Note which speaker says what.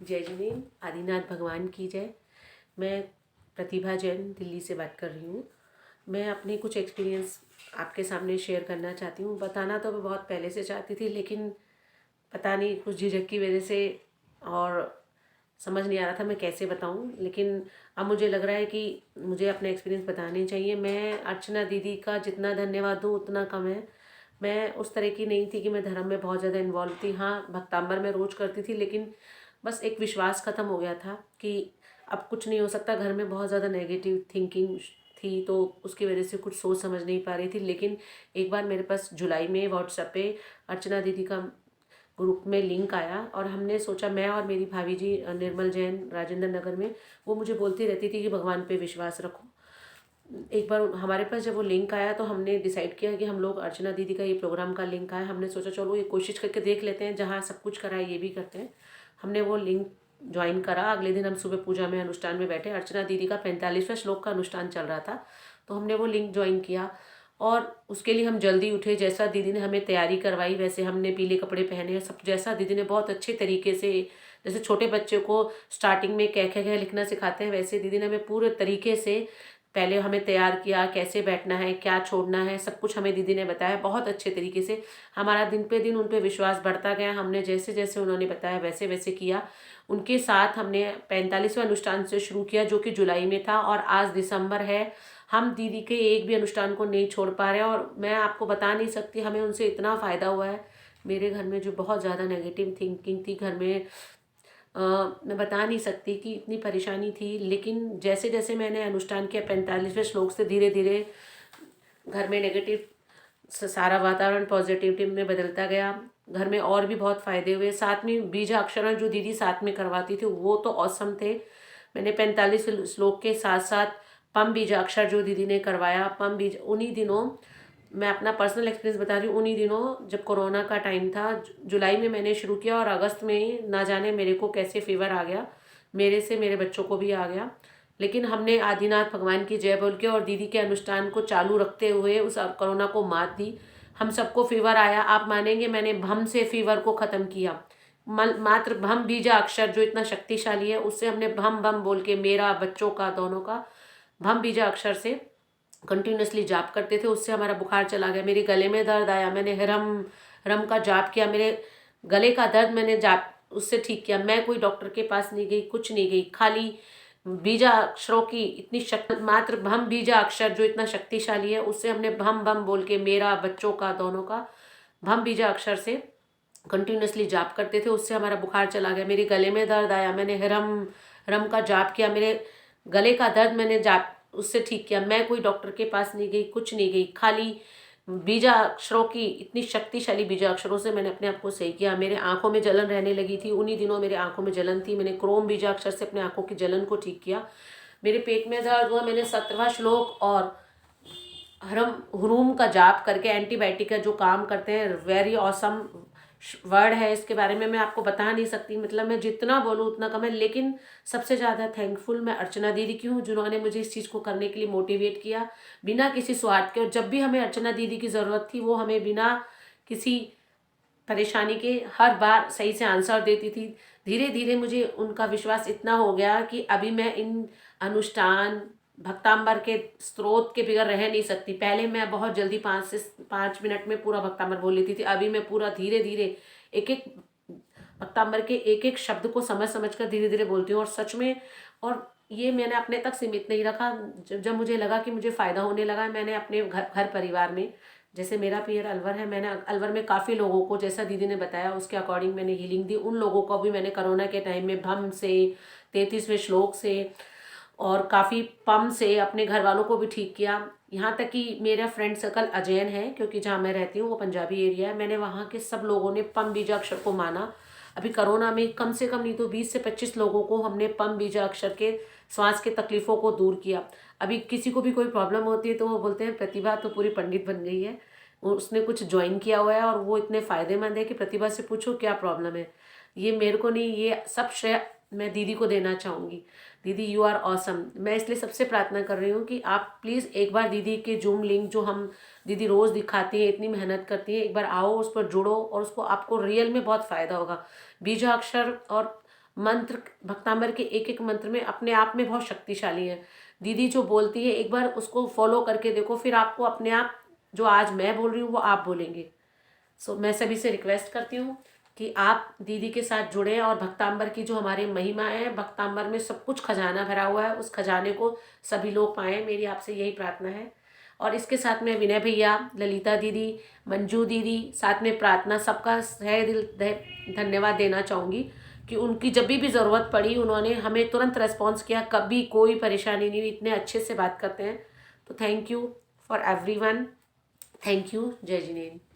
Speaker 1: जय जिनेन्द्र, आदिनाथ भगवान की जय। मैं प्रतिभा जैन दिल्ली से बात कर रही हूँ। मैं अपने कुछ एक्सपीरियंस आपके सामने शेयर करना चाहती हूँ। बताना तो मैं बहुत पहले से चाहती थी, लेकिन पता नहीं कुछ झिझक की वजह से और समझ नहीं आ रहा था मैं कैसे बताऊँ। लेकिन अब मुझे लग रहा है कि मुझे अपने एक्सपीरियंस बताने चाहिए। मैं अर्चना दीदी का जितना धन्यवाद दूँ उतना कम है। मैं उस तरह की नहीं थी कि मैं धर्म में बहुत ज़्यादा इन्वॉल्व थी। हाँ, भक्तांबर में रोज़ करती थी, लेकिन बस एक विश्वास ख़त्म हो गया था कि अब कुछ नहीं हो सकता। घर में बहुत ज़्यादा नेगेटिव थिंकिंग थी, तो उसकी वजह से कुछ सोच समझ नहीं पा रही थी। लेकिन एक बार मेरे पास जुलाई में व्हाट्सएप पे अर्चना दीदी का ग्रुप में लिंक आया और हमने सोचा, मैं और मेरी भाभी जी निर्मल जैन राजेंद्र नगर में, वो मुझे बोलती रहती थी कि भगवान पे विश्वास रखो। एक बार हमारे पास जब वो लिंक आया तो हमने डिसाइड किया कि हम लोग अर्चना दीदी का ये प्रोग्राम का लिंक आया, हमने सोचा चलो ये कोशिश करके देख लेते हैं, जहाँ सब कुछ करा है ये भी करते हैं। हमने वो लिंक ज्वाइन करा। अगले दिन हम सुबह पूजा में अनुष्ठान में बैठे। अर्चना दीदी का 45वां श्लोक का अनुष्ठान चल रहा था, तो हमने वो लिंक ज्वाइन किया और उसके लिए हम जल्दी उठे। जैसा दीदी ने हमें तैयारी करवाई वैसे हमने पीले कपड़े पहने, सब जैसा दीदी ने बहुत अच्छे तरीके से, जैसे छोटे बच्चे को स्टार्टिंग में कह कह लिखना सिखाते हैं, वैसे दीदी ने हमें पूरे तरीके से पहले हमें तैयार किया, कैसे बैठना है, क्या छोड़ना है, सब कुछ हमें दीदी ने बताया बहुत अच्छे तरीके से। हमारा दिन पे दिन उन पे विश्वास बढ़ता गया। हमने जैसे जैसे उन्होंने बताया वैसे वैसे किया। उनके साथ हमने 45वें अनुष्ठान से शुरू किया, जो कि जुलाई में था, और आज दिसंबर है। हम दीदी के एक भी अनुष्ठान को नहीं छोड़ पा रहे हैं और मैं आपको बता नहीं सकती हमें उनसे इतना फ़ायदा हुआ है। मेरे घर में जो बहुत ज़्यादा नेगेटिव थिंकिंग थी घर में, मैं बता नहीं सकती कि इतनी परेशानी थी, लेकिन जैसे जैसे मैंने अनुष्ठान किया 45वें श्लोक से धीरे धीरे घर में नेगेटिव सारा वातावरण पॉजिटिविटी में बदलता गया। घर में और भी बहुत फ़ायदे हुए। साथ में बीजाक्षरण जो दीदी साथ में करवाती थी वो तो ऑसम थे। मैंने 45 श्लोक के साथ साथ पम बीजाक्षर जो दीदी ने करवाया, पम बीज, उन्हीं दिनों मैं अपना पर्सनल एक्सपीरियंस बता रही हूँ। उन्हीं दिनों जब कोरोना का टाइम था, जुलाई में मैंने शुरू किया और अगस्त में ही ना जाने मेरे को कैसे फीवर आ गया, मेरे से मेरे बच्चों को भी आ गया। लेकिन हमने आदिनाथ भगवान की जय बोल के और दीदी के अनुष्ठान को चालू रखते हुए उस कोरोना को मात दी। हम सबको फीवर आया, आप मानेंगे मैंने भम से फीवर को ख़त्म किया। मात्र भम बीजा अक्षर जो इतना शक्तिशाली है, उससे हमने भम भम बोल के, मेरा बच्चों का दोनों का, भम बीजा अक्षर से कंटिन्यूसली जाप करते थे। उससे हमारा बुखार चला गया। मेरे गले में दर्द आया, मैंने हरम हरम का जाप किया, मेरे गले का दर्द मैंने जाप उससे ठीक किया। मैं कोई डॉक्टर के पास नहीं गई, कुछ नहीं गई, खाली बीजा अक्षरों की इतनी शक्ति, मात्र भम बीजा अक्षर जो इतना शक्तिशाली है, उससे हमने भम भम बोल के, मेरा बच्चों का दोनों का, भम बीजा अक्षर से कंटिन्यूसली जाप करते थे। उससे हमारा बुखार चला गया। मेरे गले में दर्द आया, मैंने हरम हरम का जाप किया, मेरे गले का दर्द मैंने जाप उससे ठीक किया। मैं कोई डॉक्टर के पास नहीं गई, कुछ नहीं गई, खाली बीजा अक्षरों की इतनी शक्तिशाली बीजा अक्षरों से मैंने अपने आप को सही किया। मेरे आंखों में जलन रहने लगी थी, उन्हीं दिनों मेरे आंखों में जलन थी, मैंने क्रोम बीजा अक्षर से अपने आंखों की जलन को ठीक किया। मेरे पेट में दर्द हुआ, मैंने 17वां श्लोक और हरम हुरूम का जाप करके, एंटीबायोटिक का जो काम करते हैं, वेरी ऑसम वर्ड है, इसके बारे में मैं आपको बता नहीं सकती। मतलब मैं जितना बोलूँ उतना कम है। लेकिन सबसे ज़्यादा थैंकफुल मैं अर्चना दीदी की हूँ, जिन्होंने मुझे इस चीज़ को करने के लिए मोटिवेट किया बिना किसी स्वार्थ के। और जब भी हमें अर्चना दीदी की ज़रूरत थी, वो हमें बिना किसी परेशानी के हर बार सही से आंसर देती थी। धीरे धीरे मुझे उनका विश्वास इतना हो गया कि अभी मैं इन अनुष्ठान भक्तांबर के स्रोत के बगैर रह नहीं सकती। पहले मैं बहुत जल्दी 5 मिनट में पूरा भक्तांबर बोल लेती थी, अभी मैं पूरा धीरे धीरे एक एक भक्तांबर के एक एक शब्द को समझ समझ कर धीरे धीरे बोलती हूँ। और सच में, और ये मैंने अपने तक सीमित नहीं रखा। जब मुझे लगा कि मुझे फ़ायदा होने लगा, मैंने अपने घर परिवार में, जैसे मेरा पियर अलवर है, मैंने अलवर में काफ़ी लोगों को, जैसा दीदी ने बताया उसके अकॉर्डिंग मैंने हीलिंग दी। उन लोगों को भी मैंने कोरोना के टाइम में भम से, 33वें श्लोक से और काफ़ी पम से अपने घर वालों को भी ठीक किया। यहाँ तक कि मेरा फ्रेंड सर्कल अजैन है, क्योंकि जहाँ मैं रहती हूँ वो पंजाबी एरिया है, मैंने वहाँ के सब लोगों ने पम बीजा अक्षर को माना। अभी कोरोना में कम से कम नहीं तो 20 से 25 लोगों को हमने पम बीजा अक्षर के श्वास के तकलीफ़ों को दूर किया। अभी किसी को भी कोई प्रॉब्लम होती है तो वो बोलते हैं प्रतिभा तो पूरी पंडित बन गई है, उसने कुछ ज्वाइन किया हुआ है और वो इतने फ़ायदेमंद है कि प्रतिभा से पूछो क्या प्रॉब्लम है। ये मेरे को नहीं, ये सब श्रेय मैं दीदी को देना चाहूँगी। दीदी यू आर ऑसम। मैं इसलिए सबसे प्रार्थना कर रही हूँ कि आप प्लीज़ एक बार दीदी के जूम लिंक जो हम दीदी रोज़ दिखाती हैं, इतनी मेहनत करती हैं, एक बार आओ, उस पर जुड़ो और उसको आपको रियल में बहुत फ़ायदा होगा। बीजाक्षर और मंत्र भक्तांबर के एक एक मंत्र में अपने आप में बहुत शक्तिशाली है। दीदी जो बोलती है एक बार उसको फॉलो करके देखो, फिर आपको अपने आप जो आज मैं बोल रही हूँ वो आप बोलेंगे। सो मैं सभी से रिक्वेस्ट करती हूँ कि आप दीदी के साथ जुड़ें और भक्तांबर की जो हमारी महिमा है, भक्तांबर में सब कुछ खजाना भरा हुआ है, उस खजाने को सभी लोग पाएँ, मेरी आपसे यही प्रार्थना है। और इसके साथ में विनय भैया, ललिता दीदी, मंजू दीदी, साथ में प्रार्थना, सबका तहे दिल धन्यवाद देना चाहूँगी कि उनकी जब भी ज़रूरत पड़ी उन्होंने हमें तुरंत रेस्पॉन्स किया, कभी कोई परेशानी नहीं हुई, इतने अच्छे से बात करते हैं। तो thank you for everyone. Thank you. जय जिनेन्द्र।